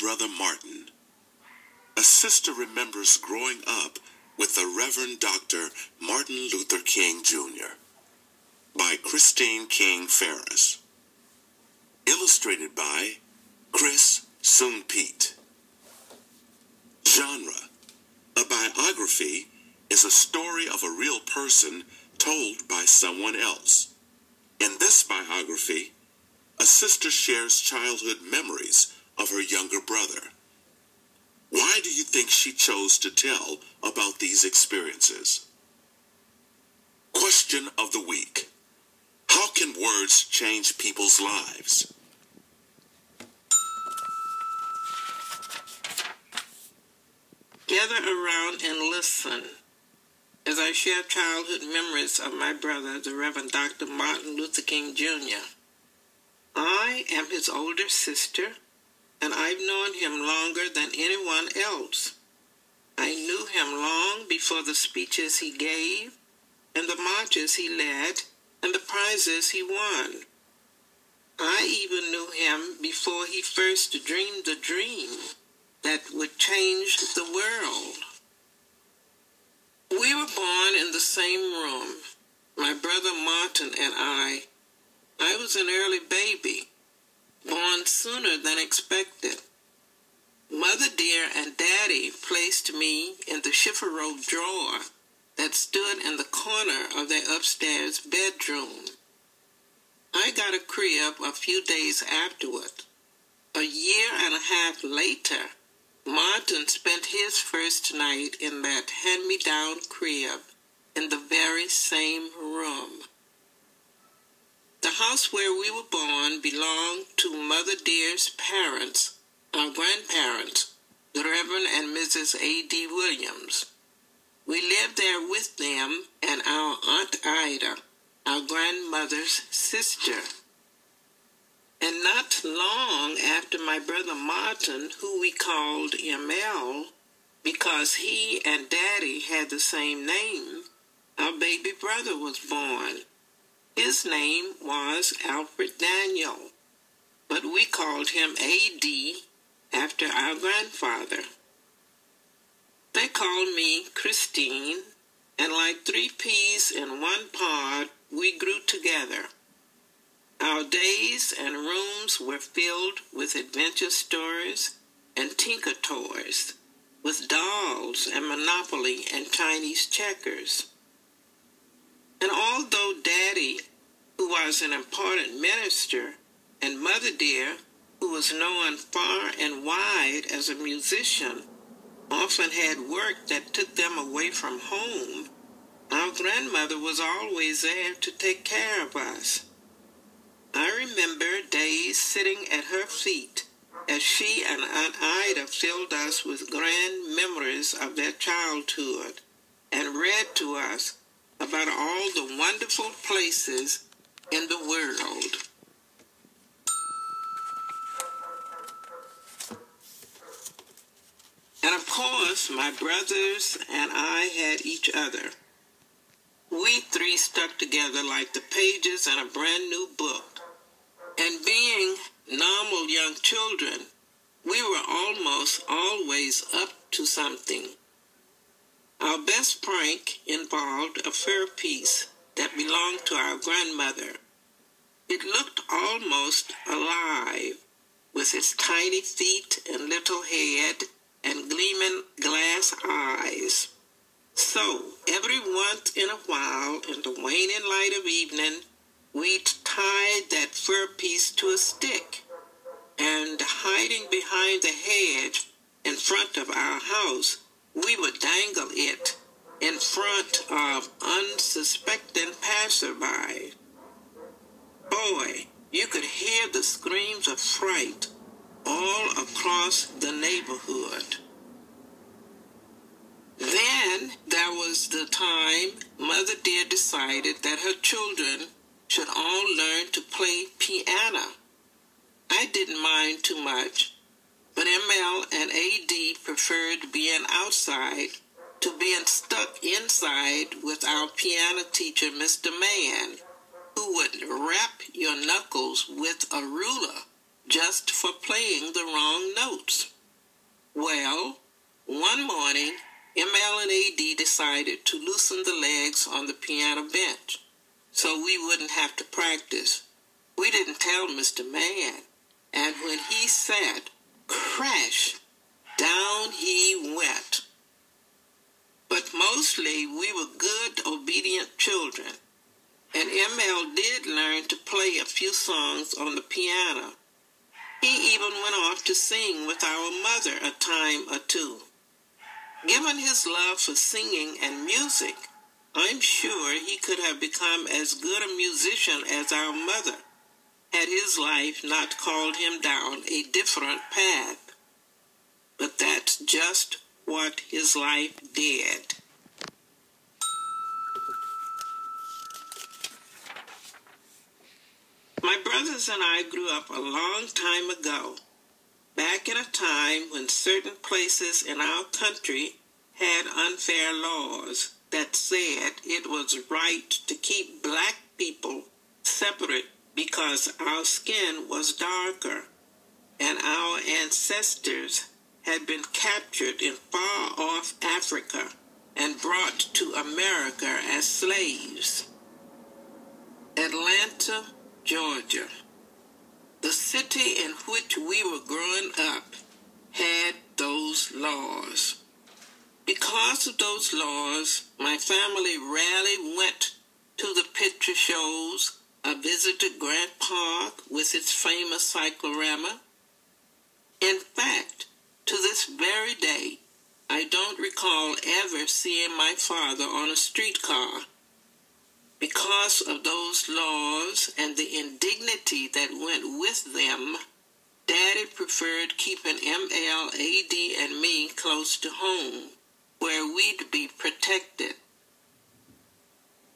brother Martin. A sister remembers growing up with the Reverend Dr. Martin Luther King Jr. by Christine King Ferris. Illustrated by Chris Soon-Pete. Genre: a biography is a story of a real person told by someone else. In this biography, a sister shares childhood memories of her younger brother. Why do you think she chose to tell about these experiences? Question of the week: how can words change people's lives? Gather around and listen as I share childhood memories of my brother, the Reverend Dr. Martin Luther King Jr. I am his older sister, and I've known him longer than anyone else. I knew him long before the speeches he gave, and the marches he led, and the prizes he won. I even knew him before he first dreamed the dream that would change the world. We were born in the same room, my brother Martin and I. I was an early baby, born sooner than expected. Mother dear and Daddy placed me in the chiffon drawer that stood in the corner of their upstairs bedroom. I got a crib a few days afterward. A year and a half later, Martin spent his first night in that hand-me-down crib in the very same room. The house where we were born belonged to Mother Dear's parents, our grandparents, the Reverend and Mrs. A.D. Williams. We lived there with them and our Aunt Ida, our grandmother's sister. And not long after my brother Martin, who we called ML, because he and Daddy had the same name, our baby brother was born. His name was Alfred Daniel, but we called him A.D. after our grandfather. They called me Christine, and like three peas in one pod, we grew together. Our days and rooms were filled with adventure stories and tinker toys, with dolls and Monopoly and Chinese checkers. And although Daddy, who was an important minister, and Mother Dear, who was known far and wide as a musician, often had work that took them away from home, our grandmother was always there to take care of us. I remember days sitting at her feet as she and Aunt Ida filled us with grand memories of their childhood and read to us about all the wonderful places in the world. And of course, my brothers and I had each other. We three stuck together like the pages in a brand new book. And being normal young children, we were almost always up to something. Our best prank involved a fur piece that belonged to our grandmother. It looked almost alive, with its tiny feet and little head and gleaming glass eyes. So, every once in a while, in the waning light of evening, we'd tie that fur piece to a stick, and hiding behind the hedge in front of our house, we would dangle it in front of unsuspecting passerby. Boy, you could hear the screams of fright all across the neighborhood. Then there was the time Mother Dear decided that her children should all learn to play piano. I didn't mind too much, but ML and AD preferred being outside to being stuck inside with our piano teacher, Mr. Mann, who would rap your knuckles with a ruler just for playing the wrong notes. Well, one morning, ML and AD decided to loosen the legs on the piano bench so we wouldn't have to practice. We didn't tell Mr. Man, and when he sat, crash, down he went. But mostly we were good, obedient children, and ML did learn to play a few songs on the piano. He even went off to sing with our mother a time or two. Given his love for singing and music, I'm sure he could have become as good a musician as our mother, had his life not called him down a different path. But that's just what his life did. My brothers and I grew up a long time ago, back in a time when certain places in our country had unfair laws that said it was right to keep black people separate because our skin was darker and our ancestors had been captured in far-off Africa and brought to America as slaves. Atlanta, Georgia, the city in which we were growing up, had those laws. Because of those laws, my family rarely went to the picture shows or visited Grant Park with its famous cyclorama. In fact, to this very day, I don't recall ever seeing my father on a streetcar. Because of those laws and the indignity that went with them, Daddy preferred keeping ML, AD, and me close to home, where we'd be protected.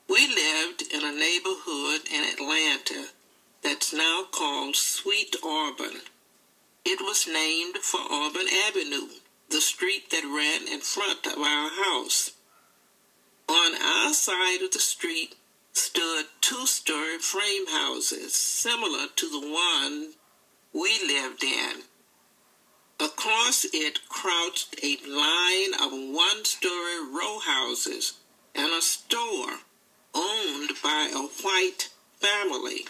We lived in a neighborhood in Atlanta that's now called Sweet Auburn. It was named for Auburn Avenue, the street that ran in front of our house. On our side of the street stood two-story frame houses similar to the one we lived in. Across it crouched a line of one-story row houses and a store owned by a white family.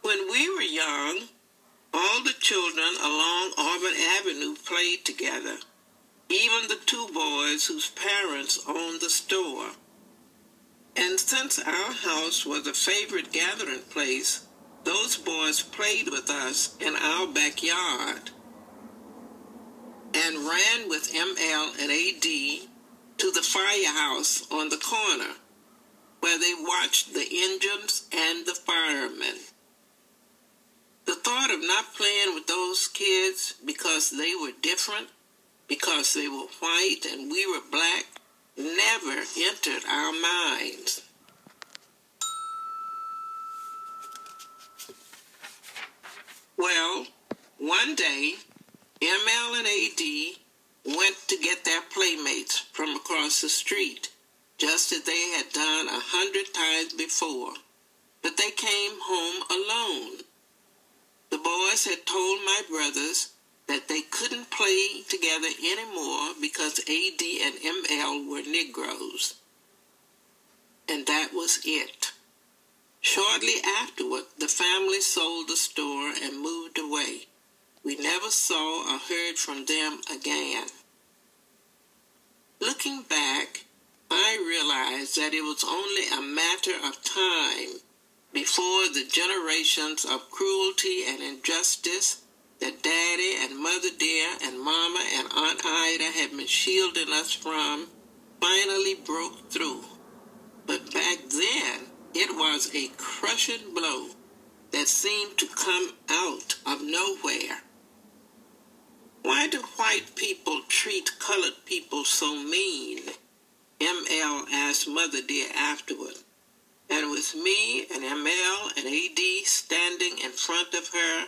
When we were young, all the children along Auburn Avenue played together, even the two boys whose parents owned the store. And since our house was a favorite gathering place, those boys played with us in our backyard and ran with ML and AD to the firehouse on the corner, where they watched the engines and the firemen. The thought of not playing with those kids because they were different, because they were white and we were black, never entered our minds. Well, one day, ML and AD went to get their playmates from across the street, just as they had done 100 times before. But they came home alone. The boys had told my brothers that they couldn't play together anymore because AD and ML were Negroes. And that was it. Shortly afterward, the family sold the store and moved away. We never saw or heard from them again. Looking back, I realized that it was only a matter of time before the generations of cruelty and injustice that Daddy and Mother Dear and Mama and Aunt Ida had been shielding us from finally broke through. But back then, it was a crushing blow that seemed to come out of nowhere. Why do white people treat colored people so mean? ML asked Mother Dear afterward. And with me and ML and AD standing in front of her,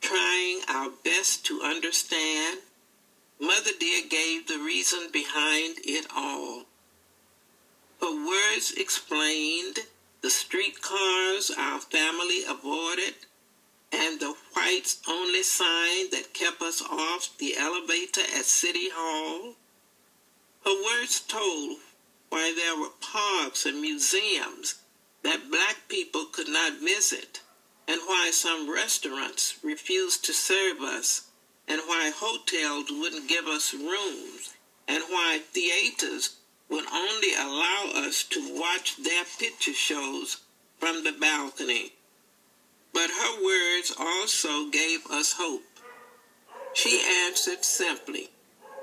trying our best to understand, Mother Dear gave the reason behind it all. Her words explained the streetcars our family avoided, and the whites only sign that kept us off the elevator at City Hall. Her words told why there were parks and museums that black people could not visit, and why some restaurants refused to serve us, and why hotels wouldn't give us rooms, and why theaters would only allow us to watch their picture shows from the balcony. But her words also gave us hope. She answered simply,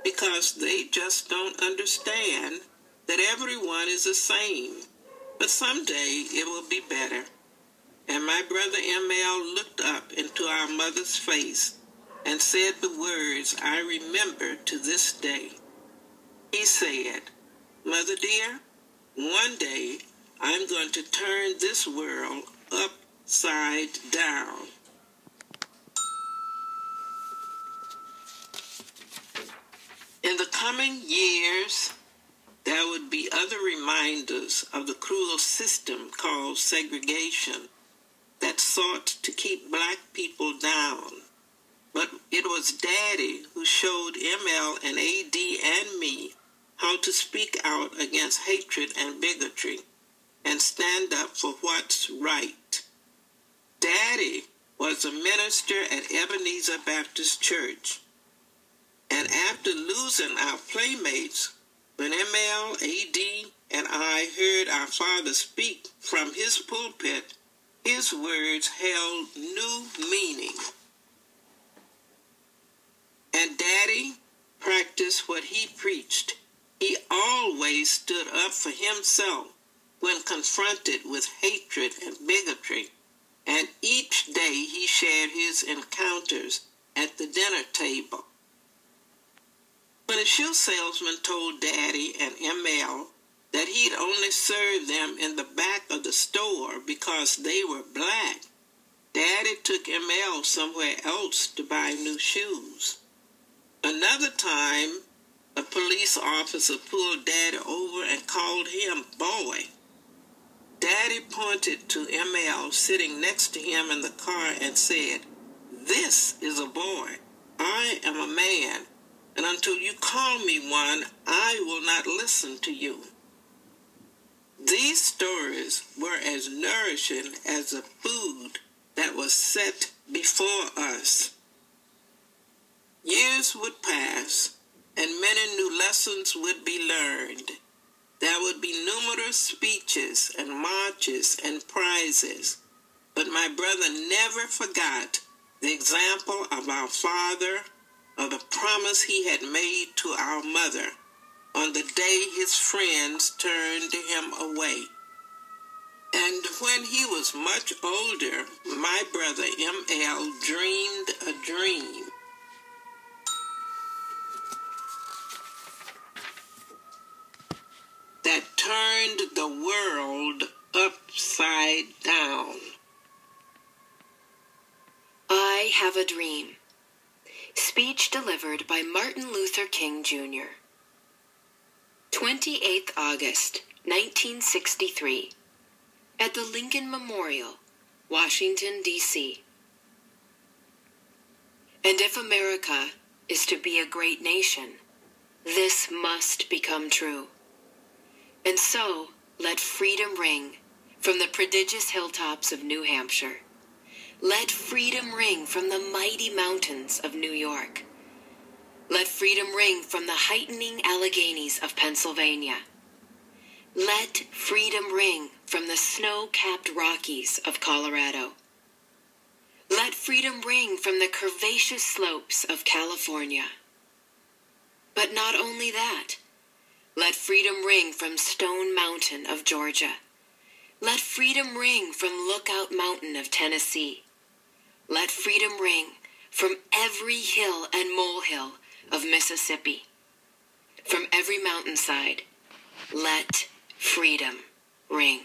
because they just don't understand that everyone is the same, but someday it will be better. And my brother M.L. looked up into our mother's face and said the words I remember to this day. He said, "Mother dear, one day I'm going to turn this world upside down." In the coming years, there would be other reminders of the cruel system called segregation that sought to keep black people down. But it was Daddy who showed ML and AD and me how to speak out against hatred and bigotry and stand up for what's right. Daddy was a minister at Ebenezer Baptist Church. And after losing our playmates, when ML, AD, and I heard our father speak from his pulpit, his words held new meaning. And Daddy practiced what he preached. He always stood up for himself when confronted with hatred and bigotry, and each day he shared his encounters at the dinner table. When a shoe salesman told Daddy and ML that he'd only serve them in the back of the store because they were black, Daddy took ML somewhere else to buy new shoes. Another time, a police officer pulled Daddy over and called him boy. Daddy pointed to ML sitting next to him in the car and said, "This is a boy. I am a man, and until you call me one, I will not listen to you." These stories were as nourishing as the food that was set before us. Years would pass, and many new lessons would be learned. There would be numerous speeches and marches and prizes, but my brother never forgot the example of our father, of the promise he had made to our mother on the day his friends turned him away. And when he was much older, my brother M.L. dreamed a dream. That turned the world upside down. I Have a Dream. Speech delivered by Martin Luther King, Jr. 28th August, 1963. At the Lincoln Memorial, Washington, D.C. And if America is to be a great nation, this must become true. And so, let freedom ring from the prodigious hilltops of New Hampshire. Let freedom ring from the mighty mountains of New York. Let freedom ring from the heightening Alleghenies of Pennsylvania. Let freedom ring from the snow-capped Rockies of Colorado. Let freedom ring from the curvaceous slopes of California. But not only that. Let freedom ring from Stone Mountain of Georgia. Let freedom ring from Lookout Mountain of Tennessee. Let freedom ring from every hill and molehill of Mississippi. From every mountainside, let freedom ring.